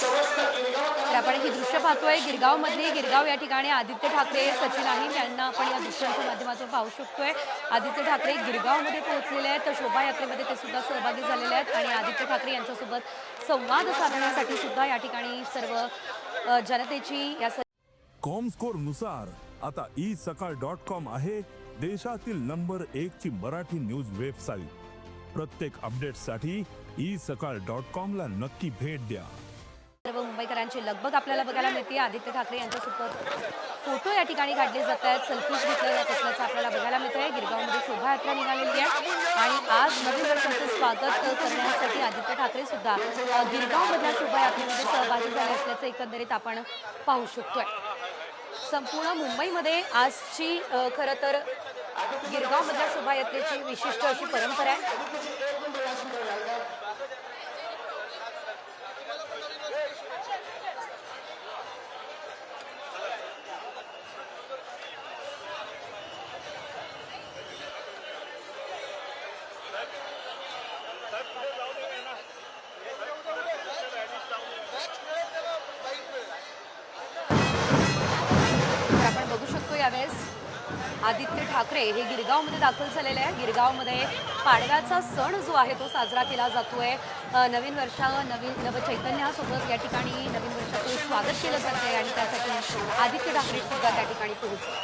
तर आपण ही दृश्य पाहतोय गिरगावमधली. गिरगाव या ठिकाणी आदित्य ठाकरे, सचिन अहिर यांना आपण या दृश्यांच्या माध्यमातून पाहू शकतोय. आदित्य ठाकरे गिरगावमध्ये पोहोचलेले आहेत, तर शोभायात्रेमध्ये ते सुद्धा सहभागी झालेले आहेत आणि आदित्य ठाकरे यांच्यासोबत संवाद साधण्यासाठी सुद्धा या ठिकाणी सर्व जनतेची या कॉमस्कोर नुसार आता isakal.com आहे देशातील नंबर 1 ची मराठी न्यूज वेबसाईट. प्रत्येक अपडेटसाठी isakal.com ला नक्की भेट द्या. सर्व मुंबईकरांची लगबग आपल्याला बघायला मिळते. आदित्य ठाकरे यांच्यासोबत फोटो या ठिकाणी काढले जात आहेत, सेल्फीज घेतल्या जात असल्याचं आपल्याला बघायला मिळतंय. गिरगावमध्ये शोभायात्रा निघालेली आहे आणि आज नवीन वर्षाचं स्वागत करण्यासाठी आदित्य ठाकरे सुद्धा गिरगावमधल्या शोभायात्रेमध्ये सहभागी झाले असल्याचं एकंदरीत आपण पाहू शकतोय. संपूर्ण मुंबईमध्ये आजची खरं तर गिरगावमधल्या शोभायात्रेची विशिष्ट अशी परंपरा आहे. आपण बघू शकतो यावेळेस आदित्य ठाकरे हे गिरगावमध्ये दाखल झालेले आहे. गिरगावमध्ये पाडव्याचा सण जो आहे तो साजरा केला जातोय. नवीन नवचैतन्यासोबत या ठिकाणी नवीन वर्षाचं स्वागत केलं जात आहे आणि त्यासाठी आदित्य ठाकरे सुद्धा त्या ठिकाणी पोहोचले.